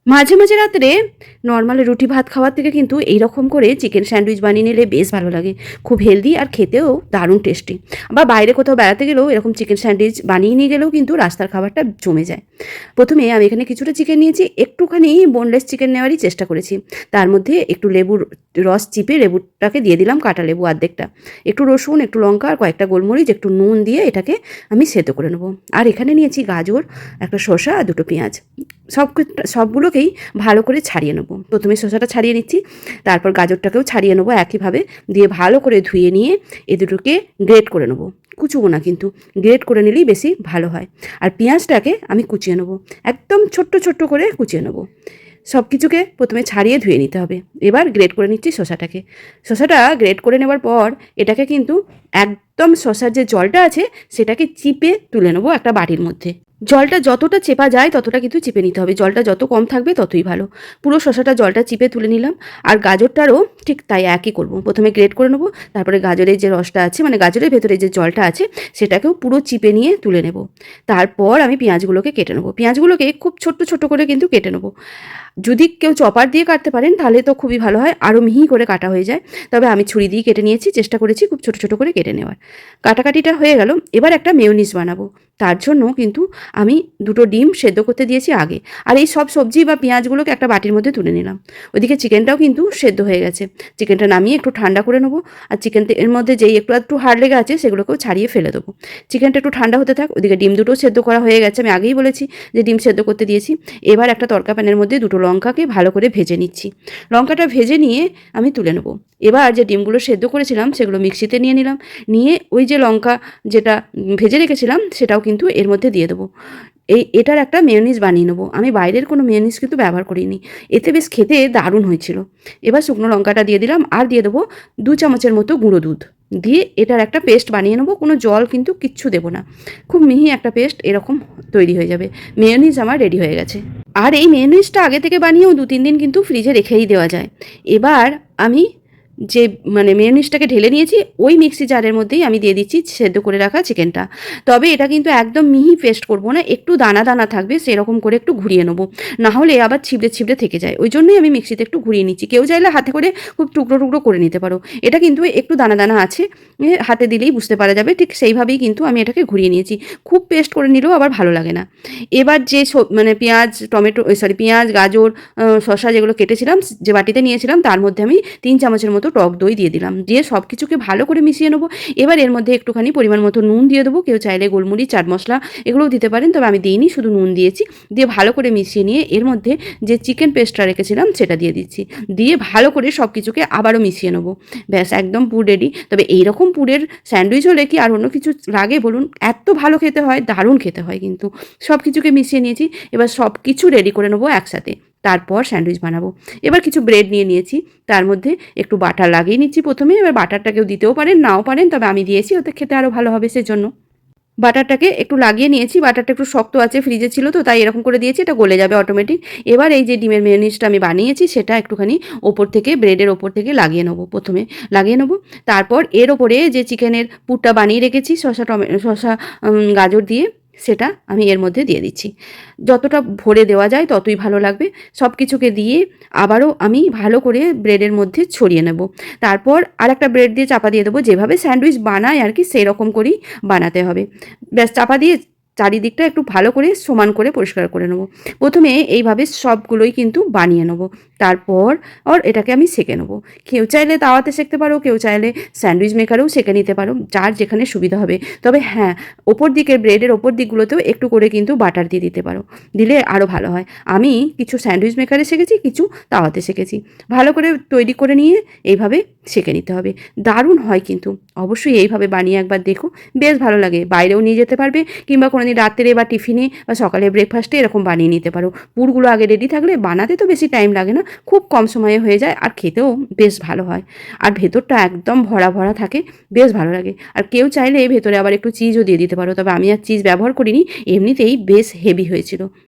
মাঝে, মাঝে রাত্রে নরমাল রুটি ভাত খাওয়ার থেকে কিন্তু এইরকম করে চিকেন স্যান্ডউইচ বানিয়ে নিলে বেশ ভালো লাগে। খুব হেলদি আর খেতেও দারুণ টেস্টি। বা বাইরে কোথাও বেড়াতে গেলেও এরকম চিকেন স্যান্ডউইচ বানিয়ে নিয়ে গেলেও কিন্তু রাস্তার খাবারটা জমে যায়। প্রথমে আমি এখানে কিছুটা চিকেন নিয়েছি, একটুখানি বোনলেস চিকেন নেওয়ারই চেষ্টা করেছি। তার মধ্যে একটু লেবুর রস চিপে লেবুটাকে দিয়ে দিলাম, কাটা লেবু অর্ধেকটা। একটু রসুন, একটু লঙ্কা আর কয়েকটা গোলমরিচ, একটু নুন দিয়ে এটাকে আমি সেদ্ধ করে নেবো। আর এখানে নিয়েছি গাজর, একটা শসা আর দুটো পেঁয়াজ। সবগুলোকেই ভালো করে ছাড়িয়ে নেবো। প্রথমে শসাটা ছাড়িয়ে নিচ্ছি, তারপর গাজরটাকেও ছাড়িয়ে নেবো একইভাবে, দিয়ে ভালো করে ধুয়ে নিয়ে এ দুটোকে গ্রেট করে নেবো। কুচবো না কিন্তু, গ্রেট করে নিলেই বেশি ভালো হয়। আর পেঁয়াজটাকে আমি কুচিয়ে নেবো, একদম ছোট্ট ছোট্ট করে কুচিয়ে নেবো। সব কিছুকে প্রথমে ছাড়িয়ে ধুয়ে নিতে হবে। এবার গ্রেট করে নিচ্ছি শসাটাকে। শসাটা গ্রেট করে নেবার পর এটাকে কিন্তু একদম শসার যে জলটা আছে সেটাকে চিপে তুলে নেবো একটা বাটির মধ্যে। জলটা যতটা চেপা যায় ততটা কিন্তু চিপে নিতে হবে, জলটা যত কম থাকবে ততই ভালো। পুরো শসাটা জলটা চিপে তুলে নিলাম। আর গাজরটারও ঠিক তাই একই করব। প্রথমে গ্রেট করে নেবো, তারপরে গাজরের যে রসটা আছে মানে গাজরের ভেতরে যে জলটা আছে সেটাকেও পুরো চিপে নিয়ে তুলে নেব। তারপর আমি পেঁয়াজগুলোকে কেটে নেবো। পেঁয়াজগুলোকে খুব ছোট্ট ছোট্ট করে কিন্তু কেটে নেবো। যদি কেউ চপার দিয়ে কাটতে পারেন তাহলে তো খুবই ভালো হয়, আরও মিহি করে কাটা হয়ে যায়। তবে আমি ছুরি দিয়ে কেটে নিয়েছি, চেষ্টা করেছি খুব ছোট ছোট করে কেটে নেওয়ার। কাটাকাটিটা হয়ে গেল। এবার একটা মেয়োনিজ বানাবো। তার জন্য কিন্তু আমি দুটো ডিম সেদ্ধ করতে দিয়েছি আগে। আর এই সব সবজি বা পেঁয়াজগুলোকে একটা বাটির মধ্যে তুলে নিলাম। ওইদিকে চিকেনটাও কিন্তু সেদ্ধ হয়ে গেছে। চিকেনটা নামিয়ে একটু ঠান্ডা করে নেবো। আর এর মধ্যে যেই একটু একটু হাড় লেগে আছে সেগুলোকেও ছাড়িয়ে ফেলে দেবো। চিকেনটা একটু ঠান্ডা হতে থাক। ওদিকে ডিম দুটো সেদ্ধ করা হয়ে গেছে, আমি আগেই বলেছি যে ডিম সেদ্ধ করতে দিয়েছি। এবার একটা তড়কা প্যানের মধ্যে দুটো লঙ্কাকে ভালো করে ভেজে নিচ্ছি। লঙ্কাটা ভেজে নিয়ে আমি তুলে নেবো। এবার যে ডিমগুলো সেদ্ধ করেছিলাম সেগুলো মিক্সিতে নিয়ে নিলাম। নিয়ে ওই যে লঙ্কা যেটা ভেজে রেখেছিলাম সেটাও কিন্তু এর মধ্যে দিয়ে দেবো। এটার একটা মেয়োনিজ বানিয়ে নেবো। আমি বাইরের কোনো মেয়োনিজ কিন্তু ব্যবহার করিনি, এতে বেশ খেতে দারুণ হয়েছিল। এবার শুকনো লঙ্কাটা দিয়ে দিলাম আর দিয়ে দেবো 2 চামচের মতো গুঁড়ো দুধ। দিয়ে এটার একটা পেস্ট বানিয়ে নেবো, কোনো জল কিন্তু কিচ্ছু দেবো না। খুব মিহি একটা পেস্ট এরকম তৈরি হয়ে যাবে। মেয়োনিজ আমার রেডি হয়ে গেছে। আর এই মেয়োনিজটা আগে থেকে বানিয়েও 2-3 দিন কিন্তু ফ্রিজে রেখেই দেওয়া যায়। এবার আমি যে মেয়োনিজটাকে ঢেলে নিয়েছি ওই মিক্সি জারের মধ্যেই আমি দিয়ে দিচ্ছি সেদ্ধ করে রাখা চিকেনটা। তবে এটা কিন্তু একদম মিহি পেস্ট করব না, একটু দানা দানা থাকবে সেরকম করে একটু ঘুরিয়ে নেবো, না হলে আবার ছিবড়ে ছিবড়ে থেকে যায়। ওই জন্যই আমি মিক্সিতে একটু ঘুরিয়ে নিচ্ছি। কেউ চাইলে হাতে করে খুব টুকরো টুকরো করে নিতে পারো। এটা কিন্তু একটু দানা দানা আছে, হাতে দিলেই বুঝতে পারা যাবে। ঠিক সেইভাবেই কিন্তু আমি এটাকে ঘুরিয়ে নিয়েছি। খুব পেস্ট করে নিলেও আবার ভালো লাগে না। এবার যে পেঁয়াজ টমেটো পেঁয়াজ গাজর শসা যেগুলো কেটেছিলাম যে বাটিতে নিয়েছিলাম তার মধ্যে আমি 3 চামচের মতো টক দই দিয়ে দিলাম। দিয়ে সব কিছুকে ভালো করে মিশিয়ে নেবো। এবার এর মধ্যে একটুখানি পরিমাণ মতো নুন দিয়ে দেবো। কেউ চাইলে গোলমরিচ চাট মশলা এগুলোও দিতে পারেন, তবে আমি দিইনি, শুধু নুন দিয়েছি। দিয়ে ভালো করে মিশিয়ে নিয়ে এর মধ্যে যে চিকেন পেস্টটা রেখেছিলাম সেটা দিয়ে দিচ্ছি। দিয়ে ভালো করে সব কিছুকে আবারও মিশিয়ে নেবো। ব্যাস একদম পুর রেডি। তবে এইরকম পুরের স্যান্ডউইচ হলে কি আর অন্য কিছু লাগে বলুন? এত ভালো খেতে হয়, দারুণ খেতে হয় কিন্তু। সব কিছুকে মিশিয়ে নিয়েছি। এবার সব কিছু রেডি করে নেবো একসাথে। তারপর স্যান্ডউইচ বানাবো। এবার কিছু ব্রেড নিয়ে নিয়েছি, তার মধ্যে একটু বাটার লাগিয়ে নিচ্ছি প্রথমে। এবার বাটারটাকেও দিতেও পারেন, নাও পারেন, তবে আমি দিয়েছি, ওতে খেতে আরও ভালো হবে সেজন্য। বাটারটাকে একটু লাগিয়ে নিয়েছি। বাটারটা একটু শক্ত আছে, ফ্রিজে ছিল তো তাই এরকম করে দিয়েছি, এটা গলে যাবে অটোমেটিক। এবার এই যে ডিমের মেয়োনিজটা আমি বানিয়েছি সেটা একটুখানি ওপর থেকে ব্রেডের ওপর থেকে লাগিয়ে নেবো, প্রথমে লাগিয়ে নেবো। তারপর এর ওপরে যে চিকেনের পুরটা বানিয়ে রেখেছি শসা গাজর দিয়ে, সেটা আমি এর মধ্যে দিয়ে দিচ্ছি। যতটা ভরে দেওয়া যায় ততই ভালো লাগবে। সব কিছুকে দিয়ে আবারও আমি ভালো করে ব্রেডের মধ্যে ছড়িয়ে নেব। তারপর আরেকটা ব্রেড দিয়ে চাপা দিয়ে দেবো। যেভাবে স্যান্ডউইচ বানায় আর কি সেই রকম করেই বানাতে হবে। ব্যাস চাপা দিয়ে চারিদিকটা একটু ভালো করে সমান করে পরিষ্কার করে নেব। প্রথমে এইভাবে সবগুলোই কিন্তু বানিয়ে নেব। তারপর এটাকে আমি সেঁকে নেব। কেউ চাইলে তাওয়াতে সেঁকতে পারো, কেউ চাইলে স্যান্ডউইচ মেকারেও সেঁকে নিতে পারো, যার যেখানে সুবিধা হবে। তবে হ্যাঁ, ওপর দিকের ব্রেডের ওপর দিকগুলোতেও একটু করে কিন্তু বাটার দিয়ে দিতে পারো, দিলে আরও ভালো হয়। আমি কিছু স্যান্ডউইচ মেকারে সেঁকেছি, কিছু তাওয়াতে সেঁকেছি। ভালো করে তৈরি করে নিয়ে এইভাবে সেঁকে নিতে হবে। দারুণ হয় কিন্তু, অবশ্যই এইভাবে বানিয়ে একবার দেখো, বেশ ভালো লাগে। বাইরেও নিয়ে যেতে পারবে, কিংবা কোনোদিন রাত্রে বা টিফিনে বা সকালে ব্রেকফাস্টে এরকম বানিয়ে নিতে পারো। পুরগুলো আগে রেডি থাকলে বানাতে তো বেশি টাইম লাগে না, খুব কম সময়ে হয়ে যায়, আর খেতেও বেশ ভালো হয়। আর ভেতরটা একদম ভরা ভরা থাকে, বেশ ভালো লাগে। আর কেউ চাইলে ভেতরে আবার একটু চিজও দিয়ে দিতে পারো, তবে আমি আর চিজ ব্যবহার করিনি, এমনিতেই বেশ হেভি হয়েছিল।